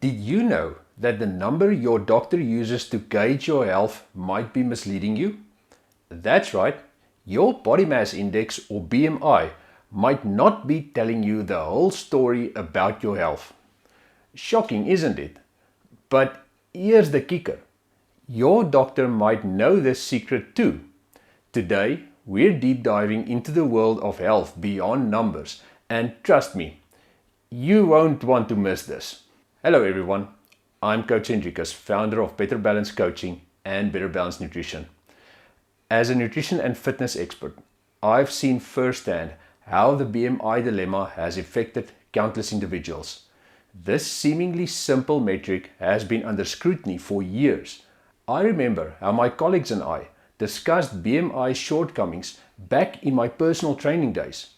Did you know that the number your doctor uses to gauge your health might be misleading you? That's right, your body mass index or BMI might not be telling you the whole story about your health. Shocking, isn't it? But here's the kicker. Your doctor might know this secret too. Today, we're deep diving into the world of health beyond numbers, and trust me, you won't want to miss this. Hello everyone, I'm Coach Hendricus, founder of Better Balance Coaching and Better Balance Nutrition. As a nutrition and fitness expert, I've seen firsthand how the BMI dilemma has affected countless individuals. This seemingly simple metric has been under scrutiny for years. I remember how my colleagues and I discussed BMI shortcomings back in my personal training days.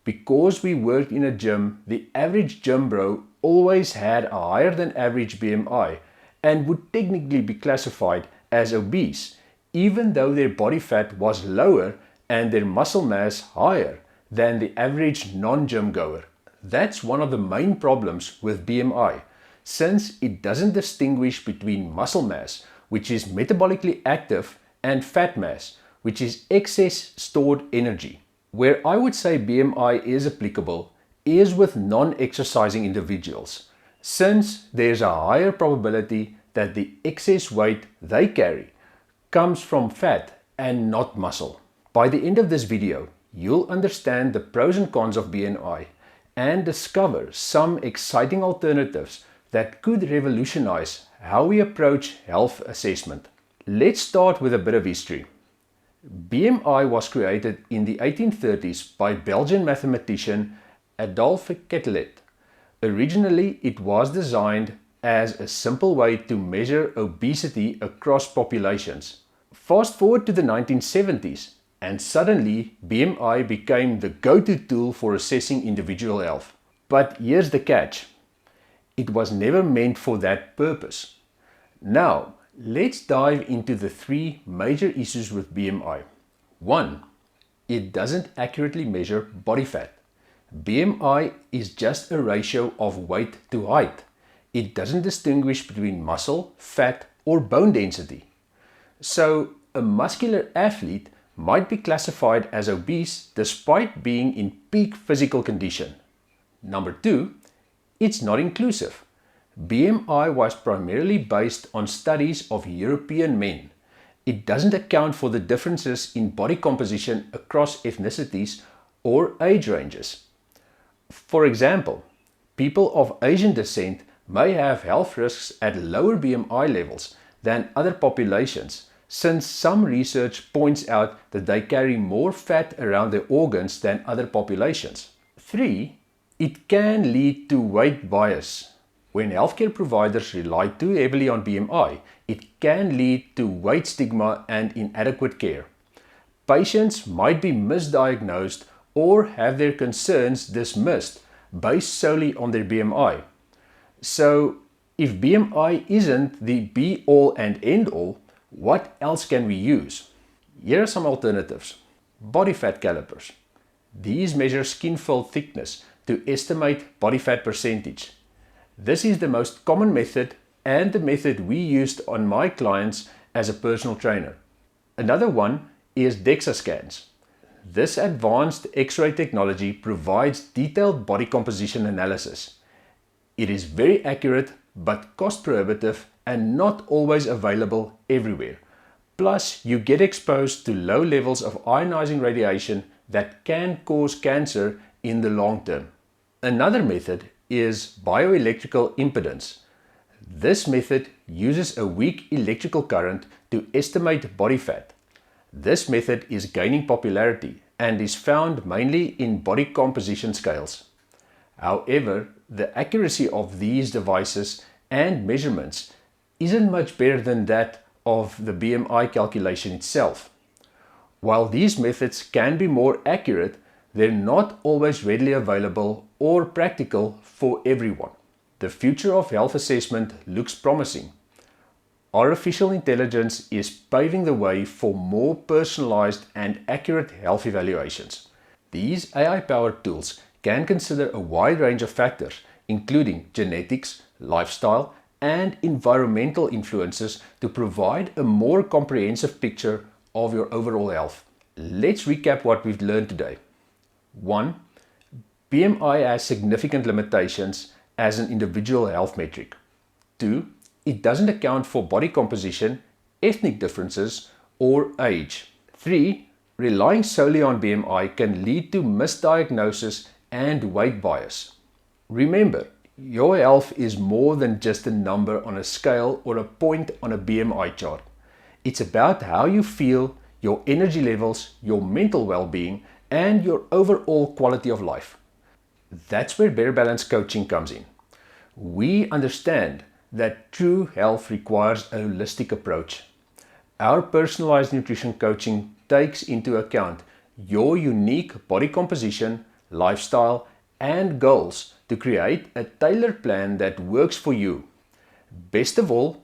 Because we worked in a gym, the average gym bro always had a higher than average BMI and would technically be classified as obese, even though their body fat was lower and their muscle mass higher than the average non-gym goer. That's one of the main problems with BMI, since it doesn't distinguish between muscle mass, which is metabolically active, and fat mass, which is excess stored energy. Where I would say BMI is applicable is with non-exercising individuals, since there's a higher probability that the excess weight they carry comes from fat and not muscle. By the end of this video, you'll understand the pros and cons of BMI and discover some exciting alternatives that could revolutionize how we approach health assessment. Let's start with a bit of history. BMI was created in the 1830s by Belgian mathematician Adolphe Quetelet. Originally, it was designed as a simple way to measure obesity across populations. Fast forward to the 1970s, and suddenly BMI became the go-to tool for assessing individual health. But here's the catch. It was never meant for that purpose. Now, let's dive into the three major issues with BMI. 1. It doesn't accurately measure body fat. BMI is just a ratio of weight to height. It doesn't distinguish between muscle, fat, or bone density. So, a muscular athlete might be classified as obese despite being in peak physical condition. Number 2. It's not inclusive. BMI was primarily based on studies of European men. It doesn't account for the differences in body composition across ethnicities or age ranges. For example, people of Asian descent may have health risks at lower BMI levels than other populations, since some research points out that they carry more fat around their organs than other populations. 3. It can lead to weight bias. When healthcare providers rely too heavily on BMI, it can lead to weight stigma and inadequate care. Patients might be misdiagnosed or have their concerns dismissed based solely on their BMI. So, if BMI isn't the be-all and end-all, what else can we use? Here are some alternatives. Body fat calipers. These measure skin fold thickness to estimate body fat percentage. This is the most common method and the method we used on my clients as a personal trainer. Another one is DEXA scans. This advanced X-ray technology provides detailed body composition analysis. It is very accurate but cost prohibitive and not always available everywhere. Plus, you get exposed to low levels of ionizing radiation that can cause cancer in the long term. Another method is bioelectrical impedance. This method uses a weak electrical current to estimate body fat. This method is gaining popularity and is found mainly in body composition scales. However, the accuracy of these devices and measurements isn't much better than that of the BMI calculation itself. While these methods can be more accurate, they're not always readily available or practical for everyone. The future of health assessment looks promising. Artificial intelligence is paving the way for more personalized and accurate health evaluations. These AI-powered tools can consider a wide range of factors, including genetics, lifestyle, and environmental influences to provide a more comprehensive picture of your overall health. Let's recap what we've learned today. 1. BMI has significant limitations as an individual health metric. 2. It doesn't account for body composition, ethnic differences, or age. 3. Relying solely on BMI can lead to misdiagnosis and weight bias. Remember, your health is more than just a number on a scale or a point on a BMI chart. It's about how you feel, your energy levels, your mental well-being, and your overall quality of life. That's where Better Balance Coaching comes in. We understand that true health requires a holistic approach. Our personalized nutrition coaching takes into account your unique body composition, lifestyle, and goals to create a tailored plan that works for you. Best of all,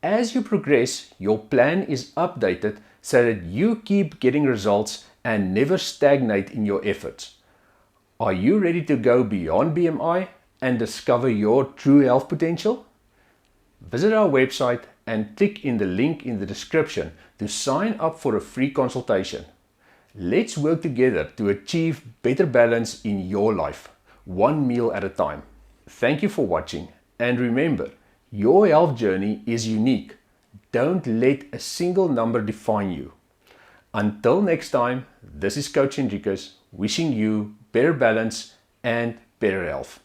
as you progress, your plan is updated so that you keep getting results and never stagnate in your efforts. Are you ready to go beyond BMI and discover your true health potential? Visit our website and click in the link in the description to sign up for a free consultation. Let's work together to achieve better balance in your life, one meal at a time. Thank you for watching, and remember, your health journey is unique. Don't let a single number define you. Until next time, this is Coach Hendricus wishing you better balance and better health.